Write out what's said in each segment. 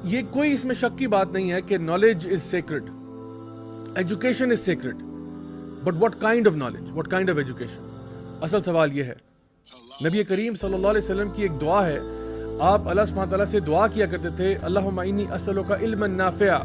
یہ کوئی اس میں شک کی بات نہیں ہے کہ knowledge is sacred, education is sacred, but what kind of knowledge, what kind of education. اصل سوال یہ ہے. نبی کریم صلی اللہ علیہ وسلم کی ایک دعا ہے, آپ اللہ سبحانہ تعالیٰ سے دعا کیا کرتے تھے, اللہم انی اسألک علما نافعا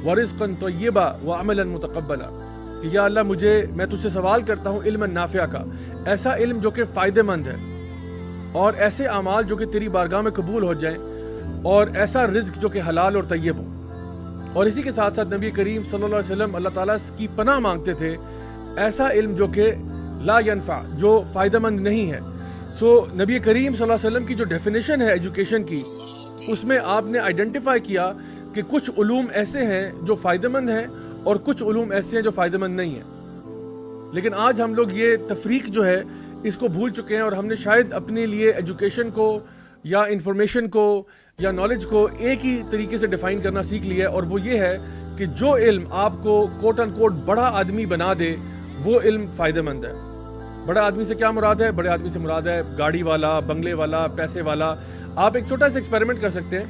ورزقا طیبا وعملا متقبلا, کہ یا اللہ میں تجھ سے سوال کرتا ہوں علما نافعا کا, ایسا علم جو کہ فائدہ مند ہے, اور ایسے اعمال جو کہ تیری بارگاہ میں قبول ہو جائیں, اور ایسا رزق جو کہ حلال اور طیب ہو. اور اسی کے ساتھ ساتھ نبی کریم صلی اللہ علیہ وسلم اللہ تعالیٰ کی پناہ مانگتے تھے, ایسا علم جو کہ لا ینفع, جو فائدہ مند نہیں ہے. سو نبی کریم صلی اللہ علیہ وسلم کی جو ڈیفینیشن ہے ایجوکیشن کی, اس میں آپ نے آئیڈینٹیفائی کیا کہ کچھ علوم ایسے ہیں جو فائدہ مند ہیں اور کچھ علوم ایسے ہیں جو فائدہ مند نہیں ہیں. لیکن آج ہم لوگ یہ تفریق جو ہے اس کو بھول چکے ہیں, اور ہم نے شاید اپنے لیے ایجوکیشن کو یا انفارمیشن کو یا نالج کو ایک ہی طریقے سے ڈیفائن کرنا سیکھ لیا ہے, اور وہ یہ ہے کہ جو علم آپ کو کوٹ ان کوٹ بڑا آدمی بنا دے وہ علم فائدہ مند ہے. بڑا آدمی سے کیا مراد ہے؟ بڑے آدمی سے مراد ہے گاڑی والا, بنگلے والا, پیسے والا. آپ ایک چھوٹا سا ایکسپیریمنٹ کر سکتے ہیں,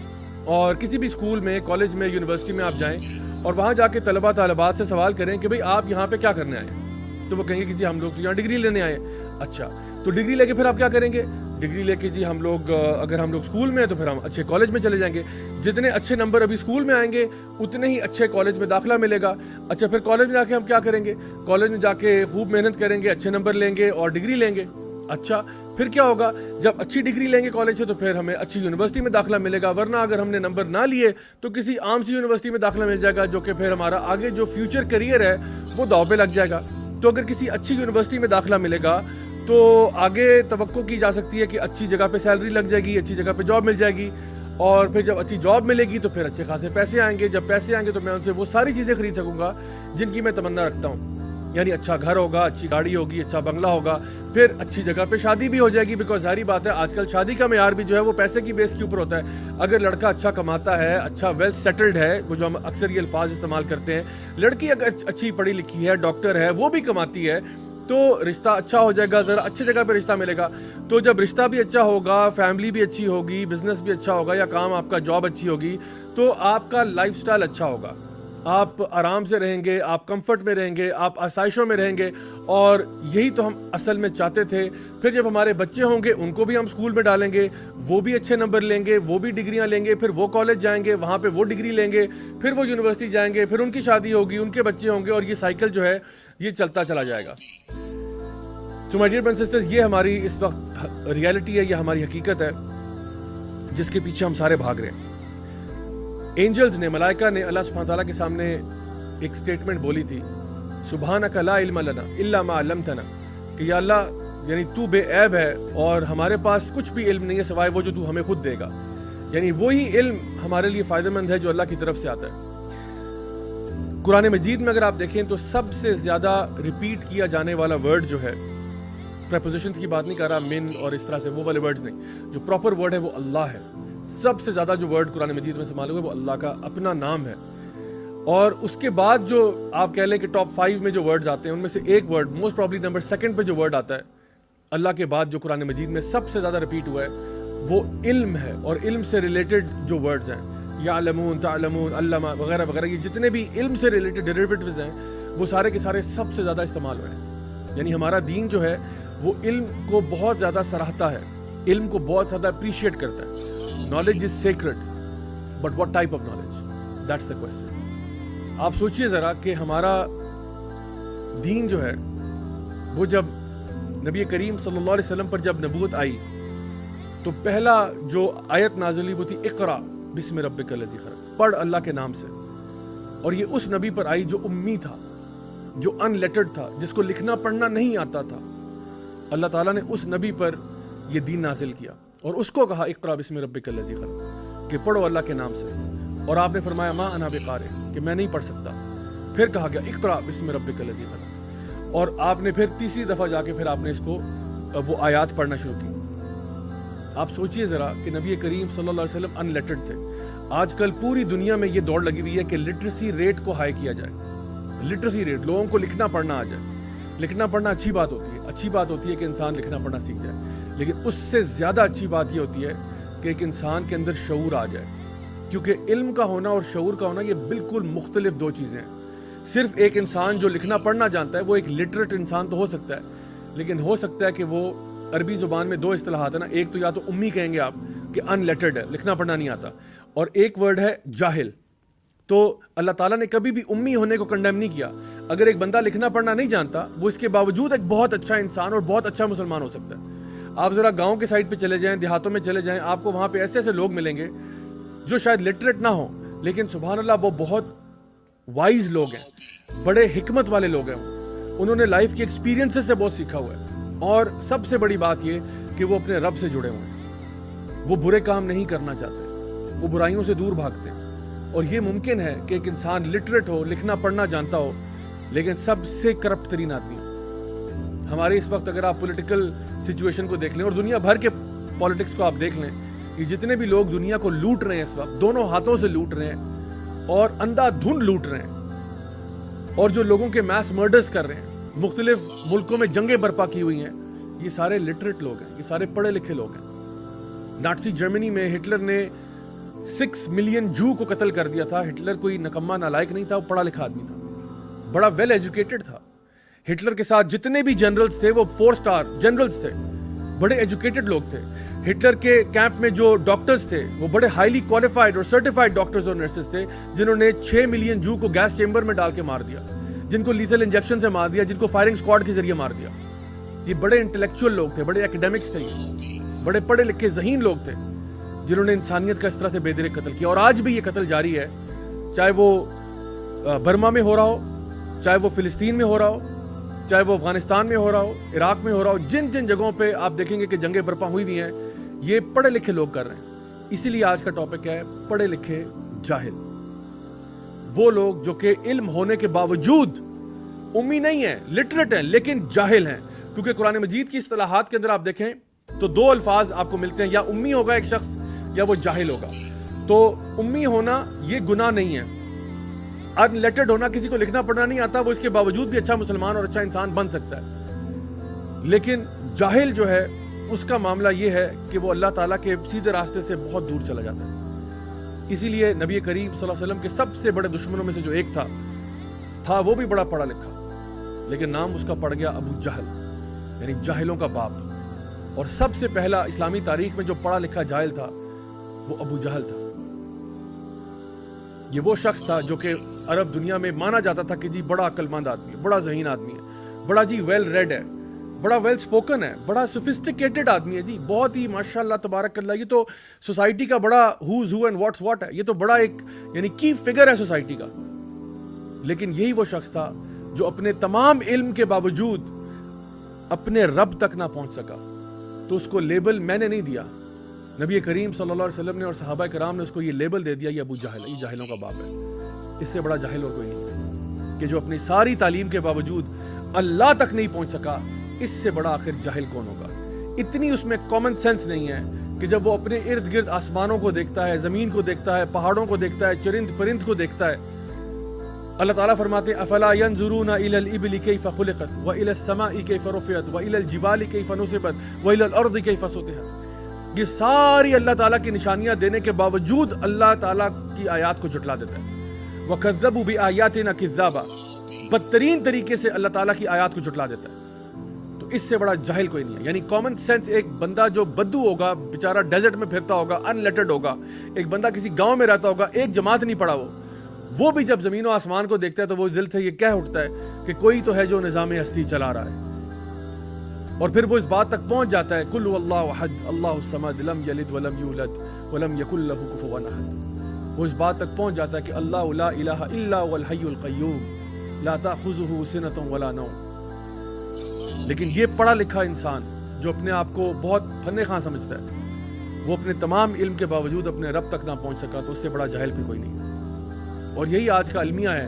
اور کسی بھی اسکول میں, کالج میں, یونیورسٹی میں آپ جائیں اور وہاں جا کے طلباء طالبات سے سوال کریں کہ بھئی آپ یہاں پہ کیا کرنے آئے ہیں, تو وہ کہیں گے کہ جی ہم لوگ تو یہاں ڈگری لینے آئے ہیں. اچھا, تو ڈگری لے کے پھر آپ کیا کریں گے؟ ڈگری لے کے جی ہم لوگ, اگر ہم لوگ اسکول میں ہیں تو پھر ہم اچھے کالج میں چلے جائیں گے. جتنے اچھے نمبر ابھی اسکول میں آئیں گے اتنے ہی اچھے کالج میں داخلہ ملے گا. اچھا, پھر کالج میں جا کے ہم کیا کریں گے؟ کالج میں جا کے خوب محنت کریں گے, اچھے نمبر لیں گے اور ڈگری لیں گے. اچھا, پھر کیا ہوگا؟ جب اچھی ڈگری لیں گے کالج سے تو پھر ہمیں اچھی یونیورسٹی میں داخلہ ملے گا, ورنہ اگر ہم نے نمبر نہ لیے تو کسی عام سی یونیورسٹی میں داخلہ مل جائے گا, جو کہ پھر ہمارا آگے جو فیوچر کریئر ہے وہ داؤ پہ لگ جائے گا. تو اگر کسی اچھی یونیورسٹی میں داخلہ ملے گا تو آگے توقع کی جا سکتی ہے کہ اچھی جگہ پہ سیلری لگ جائے گی, اچھی جگہ پہ جاب مل جائے گی, اور پھر جب اچھی جاب ملے گی تو پھر اچھے خاصے پیسے آئیں گے. جب پیسے آئیں گے تو میں ان سے وہ ساری چیزیں خرید سکوں گا جن کی میں تمنا رکھتا ہوں, یعنی اچھا گھر ہوگا, اچھی گاڑی ہوگی, اچھا بنگلہ ہوگا, پھر اچھی جگہ پہ شادی بھی ہو جائے گی. بیکاز ظاہری بات ہے آج کل شادی کا معیار بھی جو ہے وہ پیسے کی بیس کے اوپر ہوتا ہے. اگر لڑکا اچھا کماتا ہے, اچھا ویل سیٹلڈ ہے, وہ جو ہم اکثر یہ الفاظ استعمال کرتے ہیں, لڑکی اگر اچھی پڑھی لکھی ہے, ڈاکٹر ہے, وہ بھی کماتی ہے, تو رشتہ اچھا ہو جائے گا, ذرا اچھی جگہ پہ رشتہ ملے گا. تو جب رشتہ بھی اچھا ہوگا, فیملی بھی اچھی ہوگی, بزنس بھی اچھا ہوگا, یا کام آپ کا جاب اچھی ہوگی, تو آپ کا لائف سٹائل اچھا ہوگا, آپ آرام سے رہیں گے, آپ کمفرٹ میں رہیں گے, آپ آسائشوں میں رہیں گے. اور یہی تو ہم اصل میں چاہتے تھے. پھر جب ہمارے بچے ہوں گے ان کو بھی ہم اسکول میں ڈالیں گے, وہ بھی اچھے نمبر لیں گے, وہ بھی ڈگریاں لیں گے, پھر وہ کالج جائیں گے, وہاں پہ وہ ڈگری لیں گے, پھر وہ یونیورسٹی جائیں گے, پھر ان کی شادی ہوگی, ان کے بچے ہوں گے, اور یہ سائیکل جو ہے یہ چلتا چلا جائے گا. تو my dear brothers and sisters, یہ ہماری اس وقت ریالٹی ہے, یہ ہماری حقیقت ہے جس کے پیچھے ہم سارے بھاگ رہے ہیں. اینجلز نے, ملائکہ نے اللہ سبحانہ تعالیٰ کے سامنے ایک سٹیٹمنٹ بولی تھی, سبحانک لا علم لنا الا ما علمتنا, کہ یا اللہ یعنی تو بے عیب ہے اور ہمارے پاس کچھ بھی علم نہیں ہے سوائے وہ جو تو ہمیں خود دے گا. یعنی وہی علم ہمارے لیے فائدہ مند ہے جو اللہ کی طرف سے آتا ہے. قرآن مجید میں اگر آپ دیکھیں تو سب سے زیادہ ریپیٹ کیا جانے والا ورڈ جو ہے, پریپوزیشنز کی بات نہیں کر رہا, من اور اس طرح سے وہ والے ورڈز نہیں, جو پراپر ورڈ ہے وہ اللہ ہے. سب سے زیادہ جو ورڈ قرآن مجید میں استعمال ہوئے وہ اللہ کا اپنا نام ہے. اور اس کے بعد جو آپ کہہ لیں کہ ٹاپ 5 میں جو ورڈز آتے ہیں ان میں سے ایک ورڈ, موسٹ پرابلی نمبر 2 پہ جو ورڈ آتا ہے اللہ کے بعد, جو قرآن مجید میں سب سے زیادہ ریپیٹ ہوا ہے وہ علم ہے. اور علم سے ریلیٹڈ جو ورڈز ہیں, یعلمون, تعلمون, علما وغیرہ وغیرہ, یہ جتنے بھی علم سے ریلیٹڈ ڈیریویٹیوز ہیں وہ سارے کے سارے سب سے زیادہ استعمال ہوئے ہیں. یعنی ہمارا دین جو ہے وہ علم کو بہت زیادہ سراہتا ہے, علم کو بہت زیادہ اپریشیٹ کرتا ہے. Knowledge is sacred, but what type of knowledge? That's the question. آپ سوچئے ذرا کہ ہمارا دین جو ہے وہ جب نبی کریم صلی اللہ علیہ وسلم پر جب نبوت آئی تو پہلا جو آیت نازل ہوئی وہ تھی اقرا بسم ربک الذی خلق, پڑھ اللہ کے نام سے. اور یہ اس نبی پر آئی جو امی تھا, جو ان لیٹرڈ تھا, جس کو لکھنا پڑھنا نہیں آتا تھا. اللہ تعالیٰ نے اس نبی پر یہ دین نازل کیا اور اس کو کہا اقرا بسم ربک الذی خلق, کہ پڑھو اللہ کے نام سے. اور آپ نے فرمایا ما انا بقارئ, کہ میں نہیں پڑھ سکتا. پھر کہا گیا اقرا بسم ربک الذی خلق, اور آپ نے پھر تیسری دفعہ جا کے پھر آپ نے اس کو وہ آیات پڑھنا شروع کی. آپ سوچئے ذرا کہ نبی کریم صلی اللہ علیہ وسلم ان لیٹرڈ تھے. آج کل پوری دنیا میں یہ دوڑ لگی ہوئی ہے کہ لٹریسی ریٹ کو ہائی کیا جائے. لٹریسی ریٹ, لوگوں کو لکھنا پڑھنا آ جائے. لکھنا پڑھنا اچھی بات ہوتی ہے, اچھی بات ہوتی ہے کہ انسان لکھنا پڑھنا سیکھ جائے, لیکن اس سے زیادہ اچھی بات یہ ہوتی ہے کہ ایک انسان کے اندر شعور آ جائے. کیونکہ علم کا ہونا اور شعور کا ہونا یہ بالکل مختلف دو چیزیں ہیں. صرف ایک انسان جو لکھنا پڑھنا جانتا ہے وہ ایک لٹریٹ انسان تو ہو سکتا ہے, لیکن ہو سکتا ہے کہ وہ عربی زبان میں دو اصطلاحات ہیں نا, ایک تو یا تو امی کہیں گے آپ کہ ان لیٹرڈ ہے, لکھنا پڑھنا نہیں آتا, اور ایک ورڈ ہے جاہل. تو اللہ تعالیٰ نے کبھی بھی امی ہونے کو کنڈیم نہیں کیا. اگر ایک بندہ لکھنا پڑھنا نہیں جانتا وہ اس کے باوجود ایک بہت اچھا انسان اور بہت اچھا مسلمان ہو سکتا ہے. آپ ذرا گاؤں کے سائڈ پہ چلے جائیں, دیہاتوں میں چلے جائیں, آپ کو وہاں پہ ایسے ایسے لوگ ملیں گے جو شاید لٹریٹ نہ ہوں, لیکن سبحان اللہ وہ بہت وائز لوگ ہیں, بڑے حکمت والے لوگ ہیں. انہوں نے لائف کی ایکسپیرینسز سے بہت سیکھا ہوا ہے. اور سب سے بڑی بات یہ کہ وہ اپنے رب سے جڑے ہوئے ہیں. وہ برے کام نہیں کرنا چاہتے, وہ برائیوں سے دور بھاگتے ہیں. اور یہ ممکن ہے کہ ایک انسان لٹریٹ ہو, لکھنا پڑھنا جانتا ہو, لیکن سب سے کرپٹ ترین آدمی. ہمارے اس وقت اگر آپ پولیٹیکل سچویشن کو دیکھ لیں اور دنیا بھر کے پالیٹکس کو آپ دیکھ لیں, یہ جتنے بھی لوگ دنیا کو لوٹ رہے ہیں اس وقت, دونوں ہاتھوں سے لوٹ رہے ہیں اور اندھا دھند لوٹ رہے ہیں, اور جو لوگوں کے میس مرڈرز کر رہے ہیں, مختلف ملکوں میں جنگیں برپا کی ہوئی ہیں, یہ سارے لٹریٹ لوگ ہیں, یہ سارے پڑھے لکھے لوگ ہیں. نازی جرمنی میں ہٹلر نے 6 ملین جو کو قتل کر دیا تھا. ہٹلر کوئی نکما نالائق نہیں تھا, وہ پڑھا لکھا آدمی تھا, بڑا ویل ایجوکیٹڈ تھا. ہٹلر کے ساتھ جتنے بھی جنرلز تھے وہ 4 سٹار جنرلز تھے, بڑے ایجوکیٹڈ لوگ تھے. ہٹلر کے کیمپ میں جو ڈاکٹرز تھے وہ بڑے ہائیلی کوالیفائڈ اور سرٹیفائڈ ڈاکٹرز اور نرسز تھے, جنہوں نے 6 ملین جو کو گیس چیمبر میں ڈال کے مار دیا, جن کو لیتھل انجیکشن سے مار دیا, جن کو فائرنگ اسکواڈ کے ذریعے مار دیا. یہ بڑے انٹلیکچوئل لوگ تھے, بڑے ایکیڈیمکس تھے, یہ بڑے پڑھے لکھے ذہین لوگ تھے, جنہوں نے انسانیت کا اس طرح سے بے دریغ قتل کیا. اور آج بھی یہ قتل جاری ہے, چاہے وہ برما میں ہو رہا ہو, چاہے وہ فلسطین میں ہو رہا ہو, چاہے وہ افغانستان میں ہو رہا ہو, عراق میں ہو رہا ہو. جن جن جگہوں پہ آپ دیکھیں گے کہ جنگیں برپا ہوئی بھی ہیں, یہ پڑھے لکھے لوگ کر رہے ہیں. اسی لیے آج کا ٹاپک ہے پڑھے لکھے جاہل. وہ لوگ جو کہ علم ہونے کے باوجود امی نہیں ہیں, لٹریٹ ہیں, لیکن جاہل ہیں. کیونکہ قرآن مجید کی اصطلاحات کے اندر آپ دیکھیں تو 2 الفاظ آپ کو ملتے ہیں, یا امی ہوگا ایک شخص یا وہ جاہل ہوگا. تو امی ہونا یہ گناہ نہیں ہے, ان لیٹرڈ ہونا, کسی کو لکھنا پڑھنا نہیں آتا, وہ اس کے باوجود بھی اچھا مسلمان اور اچھا انسان بن سکتا ہے. لیکن جاہل جو ہے اس کا معاملہ یہ ہے کہ وہ اللہ تعالیٰ کے سیدھے راستے سے بہت دور چلا جاتا ہے. اسی لیے نبی کریم صلی اللہ علیہ وسلم کے سب سے بڑے دشمنوں میں سے جو ایک تھا وہ بھی بڑا پڑھا لکھا, لیکن نام اس کا پڑ گیا ابو جہل, یعنی جاہلوں کا باپ. اور سب سے پہلا اسلامی تاریخ میں جو پڑھا لکھا جاہل تھا وہ ابو جہل تھا. یہ وہ شخص تھا جو کہ عرب دنیا میں مانا جاتا تھا کہ جی بڑا عقل مند آدمی ہے, بڑا ذہین آدمی ہے, بڑا جی ویل ریڈ ہے, بڑا ویل سپوکن ہے, بڑا سوفسٹیکیٹڈ آدمی ہے جی, بہت ہی ماشاءاللہ تبارک اللہ, یہ تو سوسائٹی کا بڑا who's who and what's what ہے, یہ تو بڑا ایک یعنی کی فگر ہے سوسائٹی کا. لیکن یہی وہ شخص تھا جو اپنے تمام علم کے باوجود اپنے رب تک نہ پہنچ سکا. تو اس کو لیبل میں نے نہیں دیا, نبی کریم صلی اللہ علیہ وسلم نے اور صحابہ کرام نے اس کو یہ لیبل دے دیا, یہ ابو جہل ہے, یہ جاہلوں کا باپ ہے. اس سے بڑا جاہل اور کوئی نہیں ہے کہ جو اپنی ساری تعلیم کے باوجود اللہ تک نہیں پہنچ سکا. اس سے بڑا آخر جاہل کون ہوگا؟ اتنی اس میں کامن سینس نہیں ہے کہ جب وہ اپنے ارد گرد آسمانوں کو دیکھتا ہے, زمین کو دیکھتا ہے, پہاڑوں کو دیکھتا ہے, چرند پرند کو دیکھتا ہے. اللہ تعالیٰ فرماتے ہیں افلا ينظرون الى الابل كيف خلقت والى السماء كيف رفعت والى الجبال كيف نصبت والى الارض كيف سطحت. یہ ساری اللہ تعالیٰ کی نشانیاں دینے کے باوجود اللہ تعالیٰ کی آیات کو جھٹلا دیتا ہے. وَكَذَّبُوا بِآيَاتِنَا كِذَّابًا, بدترین طریقے سے اللہ تعالیٰ کی آیات کو جھٹلا دیتا ہے. تو اس سے بڑا جاہل کوئی نہیں ہے. یعنی کامن سینس, ایک بندہ جو بدو ہوگا, بیچارہ ڈیزرٹ میں پھرتا ہوگا, ان لیٹرڈ ہوگا, ایک بندہ کسی گاؤں میں رہتا ہوگا, ایک جماعت نہیں پڑھا, وہ بھی جب زمین و آسمان کو دیکھتا ہے تو وہ دل سے یہ کہہ اٹھتا ہے کہ کوئی تو ہے جو نظام ہستی چلا رہا ہے. اور پھر وہ اس بات تک پہنچ جاتا ہے قل واللہ احد اللہ الصمد لم یلد ولم یولد ولم یکن له کفوا احد. وہ اس بات تک پہنچ جاتا ہے کہ اللہ لا الہ الا هو الحی القیوم لا تاخذه سنة ولا نوم. لیکن یہ پڑھا لکھا انسان جو اپنے آپ کو بہت فن خواں سمجھتا ہے, وہ اپنے تمام علم کے باوجود اپنے رب تک نہ پہنچ سکا, تو اس سے بڑا جاہل بھی کوئی نہیں. اور یہی آج کا المیہ ہے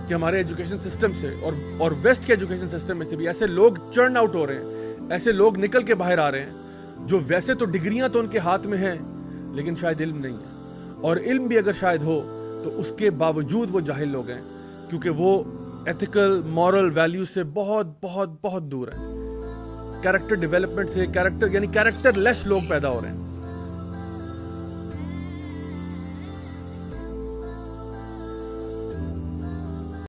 کہ ہمارے ایجوکیشن سسٹم سے اور ویسٹ کے ایجوکیشن سسٹم میں سے بھی ایسے لوگ چرن آؤٹ ہو رہے ہیں, ایسے لوگ نکل کے باہر آ رہے ہیں جو ویسے تو ڈگریاں تو ان کے ہاتھ میں ہیں لیکن شاید علم نہیں ہے, اور علم بھی اگر شاید ہو تو اس کے باوجود وہ جاہل لوگ ہیں, کیونکہ وہ ایتھیکل مورل ویلیوز سے بہت بہت بہت دور ہیں. کیریکٹر ڈیولپمنٹ سے, کیریکٹر یعنی کیریکٹر لیس لوگ پیدا ہو رہے ہیں.